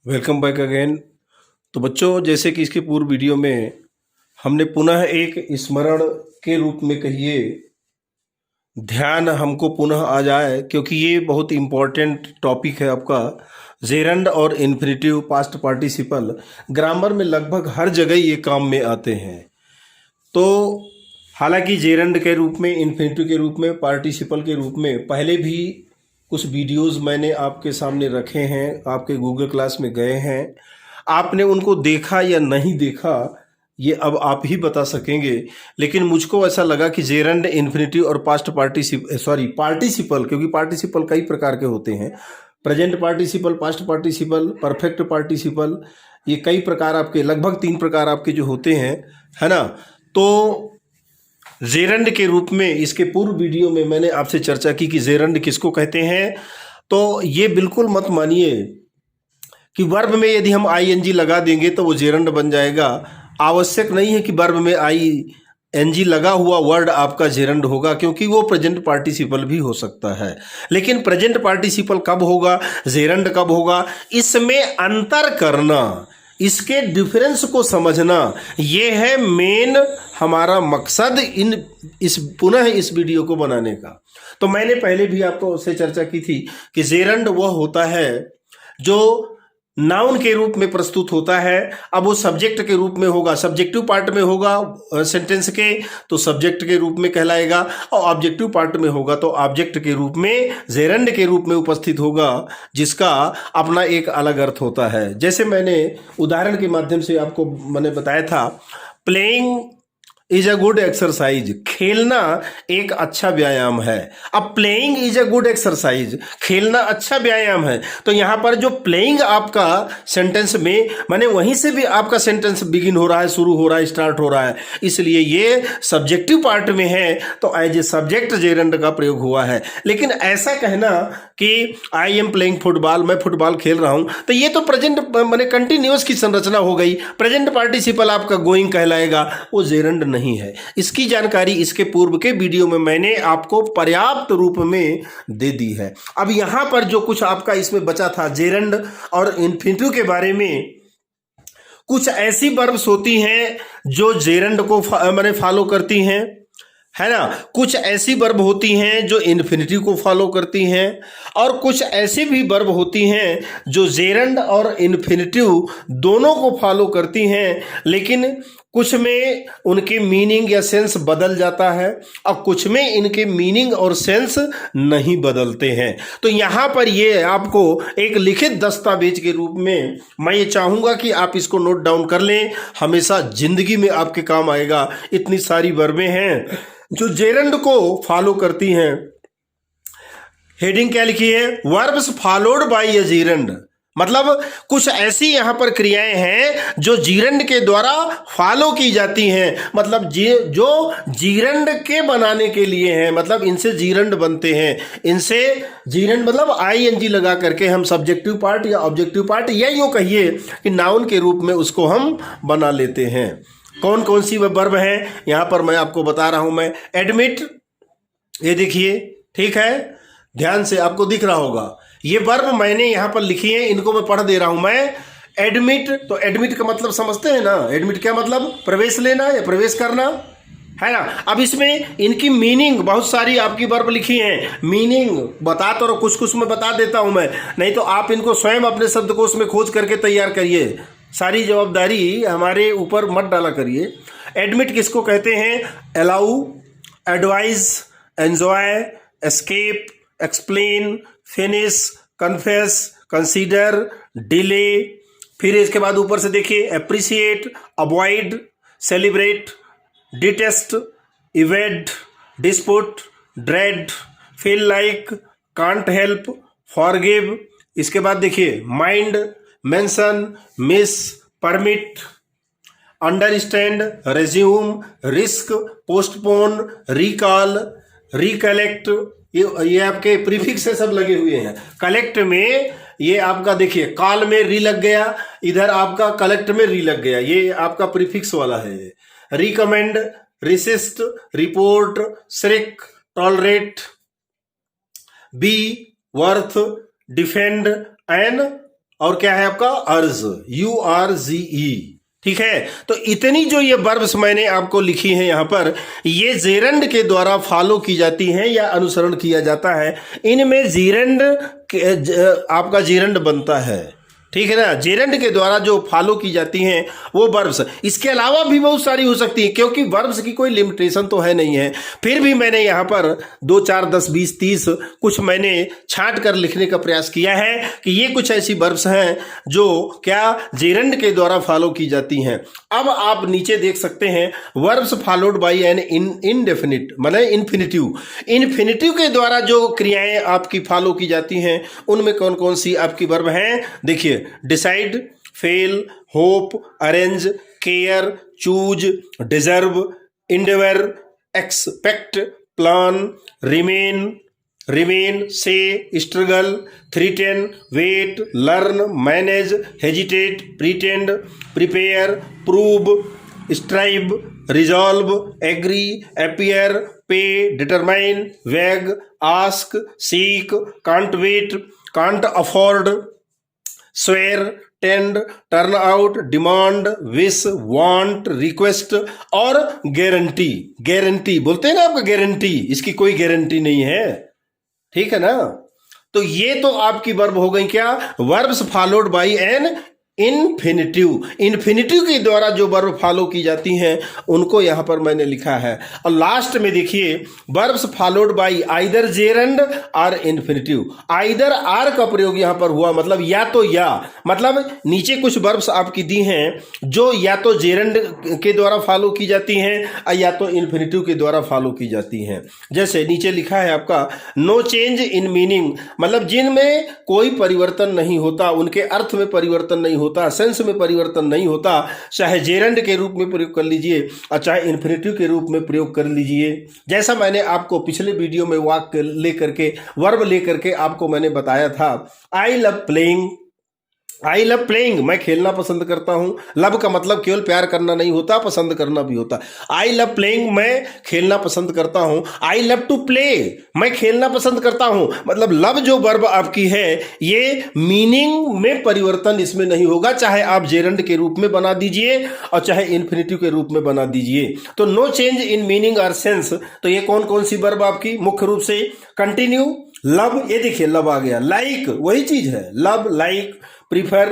Welcome back again. तो बच्चों, जैसे कि इसके पूर्व वीडियो में हमने पुनः एक स्मरण के रूप में कहिए ध्यान हमको पुनः आ जाए, क्योंकि ये बहुत इम्पोर्टेंट टॉपिक है आपका। जेरंड और इन्फिनेटिव पास्ट पार्टिसिपल ग्रामर में लगभग हर जगह ये काम में आते हैं। तो हालांकि जेरंड के रूप में, इन्फिनेटिव के रूप में, पार्टिसिपल के रूप में पहले भी कुछ वीडियोस मैंने आपके सामने रखे हैं, आपके गूगल क्लास में गए हैं। आपने उनको देखा या नहीं देखा ये अब आप ही बता सकेंगे। लेकिन मुझको ऐसा लगा कि जेरंड, इन्फिनेटिव और पास्ट पार्टिसिपल, क्योंकि पार्टिसिपल कई प्रकार के होते हैं। Present participle, past participle, perfect participle, ये कई प्रकार आपके, लगभग 3 प्रकार आपके जो होते हैं, है ना। तो जेरंड के रूप में इसके पूर्व वीडियो में मैंने आपसे चर्चा की कि जेरंड किसको कहते हैं। तो ये बिल्कुल मत मानिए कि वर्ब में यदि हम आईएनजी लगा देंगे तो वो जेरंड बन जाएगा। आवश्यक नहीं है कि वर्ब में आईएनजी लगा हुआ वर्ड आपका जेरंड होगा, क्योंकि वो प्रेजेंट पार्टिसिपल भी हो सकता है। लेकिन प्रेजेंट पार्टिसिपल कब होगा, जेरंड कब होगा, इसमें अंतर करना, इसके डिफरेंस को समझना, ये है मेन हमारा मकसद पुनः इस वीडियो को बनाने का। तो मैंने पहले भी आपको उससे चर्चा की थी कि जेरंड वह होता है जो नाउन के रूप में प्रस्तुत होता है। अब वो सब्जेक्ट के रूप में होगा, सब्जेक्टिव पार्ट में होगा सेंटेंस के, तो सब्जेक्ट के रूप में कहलाएगा, और ऑब्जेक्टिव पार्ट में होगा तो ऑब्जेक्ट के रूप में, जेरंड के रूप में उपस्थित होगा, जिसका अपना एक अलग अर्थ होता है। जैसे मैंने उदाहरण के माध्यम से आपको मैंने बताया था, playing is a good exercise, खेलना एक अच्छा व्यायाम है। अब playing is a good exercise, खेलना अच्छा व्यायाम है, तो यहां पर जो प्लेइंग आपका सेंटेंस में, माने वहीं से भी आपका सेंटेंस बिगिन हो रहा है, शुरू हो रहा है, स्टार्ट हो रहा है, इसलिए ये सब्जेक्टिव पार्ट में है, तो एज ए सब्जेक्ट जेरंड का प्रयोग हुआ है। लेकिन ऐसा कहना कि आई एम प्लेइंग फुटबॉल, मैं फुटबॉल खेल रहा हूं, तो ये तो प्रेजेंट माने कंटिन्यूअस की संरचना हो गई, प्रेजेंट पार्टिसिपल आपका गोइंग कहलाएगा, वो जेरंड नहीं है। इसकी जानकारी इसके पूर्व के वीडियो में मैंने आपको पर्याप्त रूप में दे दी है। अब यहां पर जो कुछ आपका इसमें बचा था जेरंड और इन्फिनेटिव के बारे में, कुछ ऐसी वर्ब्स होती हैं जो जेरंड को माने फॉलो करती हैं, है ना। कुछ ऐसी वर्ब होती हैं जो इन्फिनेटिव को फॉलो करती हैं, और कुछ ऐसी भी वर्ब होती हैं जो जेरंड और इन्फिनेटिव दोनों को फॉलो करती हैं, लेकिन कुछ में उनके मीनिंग या सेंस बदल जाता है, और कुछ में इनके मीनिंग और सेंस नहीं बदलते हैं। तो यहाँ पर ये आपको एक लिखित दस्तावेज के रूप में मैं ये चाहूँगा कि आप इसको नोट डाउन कर लें, हमेशा जिंदगी में आपके काम आएगा। इतनी सारी वर्बें हैं जो जेरंड को फॉलो करती हैं। हेडिंग क्या लिखी है, verbs followed by a gerund, मतलब कुछ ऐसी यहां पर क्रियाएं हैं जो जीरंड के द्वारा फॉलो की जाती हैं, मतलब जो जीरंड के बनाने के लिए हैं, मतलब इनसे जीरंड बनते हैं। इनसे जीरंड मतलब आईएनजी लगा करके हम सब्जेक्टिव पार्ट या ऑब्जेक्टिव पार्ट, या यूं कहिए कि नाउन के रूप में उसको हम बना लेते हैं। कौन कौन सी वर्ब है यहां पर मैं आपको बता रहा हूं। मैं एडमिट, ये देखिए, ठीक है, ध्यान से आपको दिख रहा होगा, ये वर्ब मैंने यहां पर लिखी है, इनको मैं पढ़ दे रहा हूं। मैं एडमिट, तो एडमिट का मतलब समझते हैं ना, एडमिट क्या मतलब, प्रवेश लेना या प्रवेश करना, है ना। अब इसमें इनकी मीनिंग बहुत सारी आपकी वर्ब लिखी हैं, मीनिंग बता तो कुछ कुछ मैं बता देता हूं मैं, नहीं तो आप इनको स्वयं अपने शब्दकोश में खोज करके तैयार करिए, सारी जवाबदारी हमारे ऊपर मत डाला करिए। एडमिट किसको कहते हैं, allow, advise, enjoy, escape, explain, finish, confess, consider, delay, फिर इसके बाद ऊपर से देखिए appreciate, avoid, celebrate, detest, evade, dispute, dread, feel like, can't help, forgive. इसके बाद देखिए mind, mention, miss, permit, understand, resume, risk, postpone, recall, recollect, ये आपके प्रीफिक्स से सब लगे हुए हैं। कलेक्ट में ये आपका देखिए कॉल में री लग गया, इधर आपका कलेक्ट में री लग गया, ये आपका प्रीफिक्स वाला है। Recommend, resist, report, shirk, tolerate, be, worth, defend and और क्या है आपका अर्ज, URZE। ठीक है, तो इतनी जो ये वर्ब्स मैंने आपको लिखी हैं यहाँ पर, ये जेरंड के द्वारा फॉलो की जाती हैं या अनुसरण किया जाता है। इनमें जेरंड आपका जेरंड बनता है। ठीक है ना, जेरंड के द्वारा जो फॉलो की जाती हैं वो वर्ब्स, इसके अलावा भी बहुत सारी हो सकती हैं, क्योंकि वर्ब्स की कोई लिमिटेशन तो है नहीं है। फिर भी मैंने यहाँ पर 2, 4, 10, 20, 30 कुछ मैंने छांट कर लिखने का प्रयास किया है कि ये कुछ ऐसी वर्ब्स हैं जो क्या जेरंड के द्वारा फॉलो की जाती हैं। अब आप नीचे देख सकते हैं, verbs followed by an indefinite, मतलब इन्फिनिटिव। इन्फिनिटिव के द्वारा जो क्रियाएं आपकी फॉलो की जाती हैं उनमें कौन कौन सी आपकी वर्ब हैं, देखिए, decide, fail, hope, arrange, care, choose, deserve, endeavour, expect, plan, remain, say, struggle, threaten, wait, learn, manage, hesitate, pretend, prepare, prove, strive, resolve, agree, appear, pay, determine, wag, ask, seek, can't wait, can't afford, swear, tend, turn out, demand, wish, want, request और guarantee बोलते हैं ना आपका, guarantee, इसकी कोई guarantee नहीं है। ठीक है ना, तो ये तो आपकी वर्ब हो गई क्या, verbs followed by an infinitive के द्वारा जो वर्ब फॉलो की जाती हैं उनको यहां पर मैंने लिखा है। और लास्ट में देखिए, verbs followed by either gerund और इन्फिनिटिव। आइदर आर का प्रयोग यहां पर हुआ, मतलब या तो या, मतलब नीचे कुछ वर्ब्स आपकी दी हैं जो या तो जेरंड के द्वारा फॉलो की जाती हैं या तो इन्फिनिटिव के द्वारा फॉलो की जाती हैं। जैसे नीचे लिखा है आपका, नो चेंज इन मीनिंग, मतलब जिनमें कोई परिवर्तन नहीं होता, उनके अर्थ में परिवर्तन नहीं होता, सेंस में परिवर्तन नहीं होता, चाहे जेरंड के रूप में प्रयोग कर लीजिए और चाहे इन्फिनिटिव के रूप में प्रयोग कर लीजिए। जैसा मैंने आपको पिछले वीडियो में वाक्य लेकर के, वर्ब लेकर के आपको मैंने बताया था, आई लव प्लेइंग, मैं खेलना पसंद करता हूं। लव का मतलब केवल प्यार करना नहीं होता, पसंद करना भी होता। आई लव प्लेइंग, मैं खेलना पसंद करता हूं। आई लव टू प्ले, मैं खेलना पसंद करता हूं। मतलब लव जो वर्ब आपकी है, ये मीनिंग में परिवर्तन इसमें नहीं होगा, चाहे आप जेरंड के रूप में बना दीजिए और चाहे इन्फिनिटिव के रूप में बना दीजिए। तो नो चेंज इन मीनिंग और सेंस, तो ये कौन कौन सी वर्ब आपकी, मुख्य रूप से कंटिन्यू, लव, ये देखिए लव आ गया, लाइक वही चीज है, लव, लाइक, प्रीफर,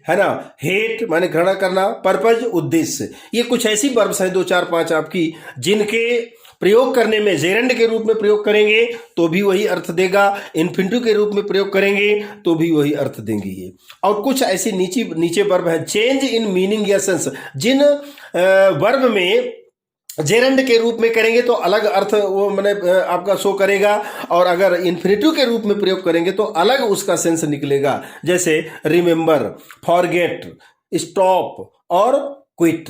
है ना, हेट माने घृणा करना, पर्पज उद्देश्य। ये कुछ ऐसी वर्ब्स हैं 2, 4, 5 आपकी, जिनके प्रयोग करने में जेरंड के रूप में प्रयोग करेंगे तो भी वही अर्थ देगा, इन्फिनिटिव के रूप में प्रयोग करेंगे तो भी वही अर्थ देंगे ये। और कुछ ऐसी नीचे वर्ब है, चेंज इन मीनिंग या सेंस, जिन वर्ब में जेरंड के रूप में करेंगे तो अलग अर्थ वो मैंने आपका शो करेगा, और अगर इन्फिनिटिव के रूप में प्रयोग करेंगे तो अलग उसका सेंस निकलेगा। जैसे रिमेंबर, फॉरगेट, स्टॉप और क्विट।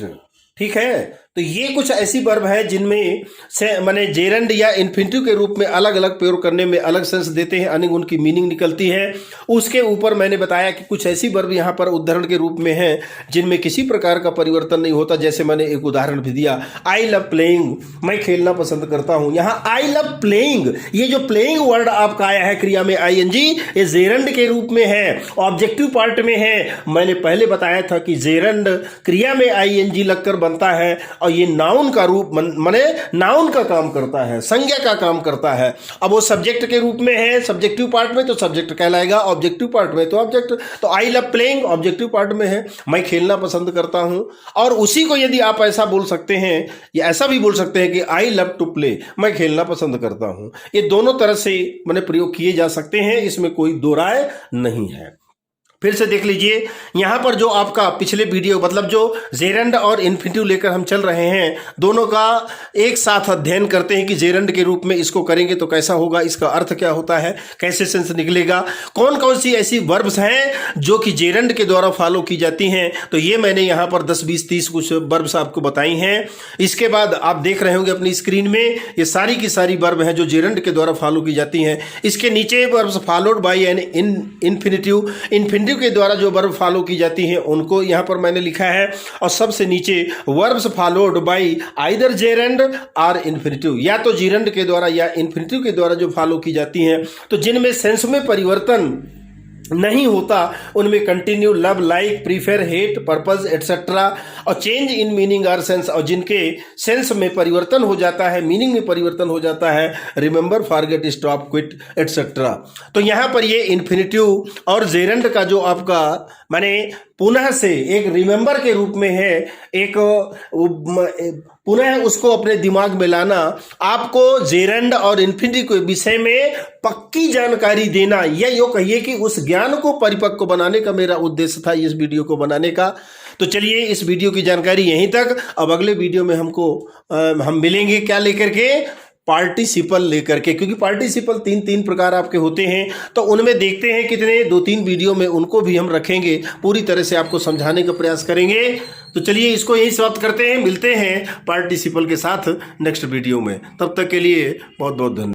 ठीक है, तो ये कुछ ऐसी वर्ब है जिनमें से माने जेरंड या इन्फिनिटिव के रूप में अलग अलग प्रयोग करने में अलग सेंस देते हैं, अनेक उनकी मीनिंग निकलती है। उसके ऊपर मैंने बताया कि कुछ ऐसी वर्ब यहाँ पर उदाहरण के रूप में है जिनमें किसी प्रकार का परिवर्तन नहीं होता। जैसे मैंने एक उदाहरण भी दिया, आई लव प्लेइंग, मैं खेलना पसंद करता हूँ। यहाँ आई लव प्लेइंग, ये जो प्लेइंग वर्ड आपका आया है क्रिया में ING, ये जेरंड के रूप में है, ऑब्जेक्टिव पार्ट में है। मैंने पहले बताया था कि जेरंड क्रिया में ING लगकर बनता है और ये नाउन का रूप माने नाउन का काम करता है, संज्ञा का काम करता है। अब वो सब्जेक्ट के रूप में है, सब्जेक्टिव पार्ट में तो सब्जेक्ट कहलाएगा, ऑब्जेक्टिव पार्ट में तो ऑब्जेक्ट। तो I love playing objective part में है, मैं खेलना पसंद करता हूं। और उसी को यदि आप ऐसा बोल सकते हैं या ऐसा भी बोल सकते हैं कि आई लव टू प्ले, मैं खेलना पसंद करता हूं। ये दोनों तरह से मैंने प्रयोग किए जा सकते हैं, इसमें कोई दो राय नहीं है। फिर से देख लीजिए, यहां पर जो आपका पिछले वीडियो मतलब जो जेरंड और इन्फिनिटिव लेकर हम चल रहे हैं, दोनों का एक साथ अध्ययन करते हैं कि जेरंड के रूप में इसको करेंगे तो कैसा होगा, इसका अर्थ क्या होता है, कैसे सेंस निकलेगा, कौन कौन सी ऐसी वर्ब्स हैं जो कि जेरंड के द्वारा फॉलो की जाती हैं। तो ये मैंने यहां पर 10, 20, 30 कुछ वर्ब्स आपको बताई हैं। इसके बाद आप देख रहे होंगे अपनी स्क्रीन में, ये सारी की सारी वर्ब हैं जो जेरंड के द्वारा फॉलो की जाती हैं। इसके नीचे verbs followed by an infinitive के द्वारा जो वर्ब फॉलो की जाती हैं उनको यहां पर मैंने लिखा है। और सबसे नीचे verbs followed by either gerund और इन्फिनिटिव, या तो जेरंड के द्वारा या इन्फिनिटिव के द्वारा जो फॉलो की जाती हैं, तो जिनमें सेंस में परिवर्तन नहीं होता उनमें continue, love, like, prefer, hate, purpose etcetera और चेंज इन मीनिंग और सेंस, और जिनके सेंस में परिवर्तन हो जाता है, मीनिंग में परिवर्तन हो जाता है, remember, forget, stop, quit etcetera. तो यहाँ पर ये इन्फिनिटिव और जेरंड का जो आपका माने पुनः से एक रिमेंबर के रूप में है, एक पुनः उसको अपने दिमाग में लाना, आपको जेरंड और इन्फिनिटी के विषय में पक्की जानकारी देना, या यूं कहिए कि उस ज्ञान को परिपक्व बनाने का मेरा उद्देश्य था इस वीडियो को बनाने का। तो चलिए इस वीडियो की जानकारी यहीं तक। अब अगले वीडियो में हम मिलेंगे क्या लेकर के, पार्टिसिपल लेकर के, क्योंकि पार्टिसिपल तीन प्रकार आपके होते हैं, तो उनमें देखते हैं कितने, 2-3 वीडियो में उनको भी हम रखेंगे, पूरी तरह से आपको समझाने का प्रयास करेंगे। तो चलिए इसको यहीं समाप्त करते हैं, मिलते हैं पार्टिसिपल के साथ नेक्स्ट वीडियो में। तब तक के लिए बहुत बहुत धन्यवाद।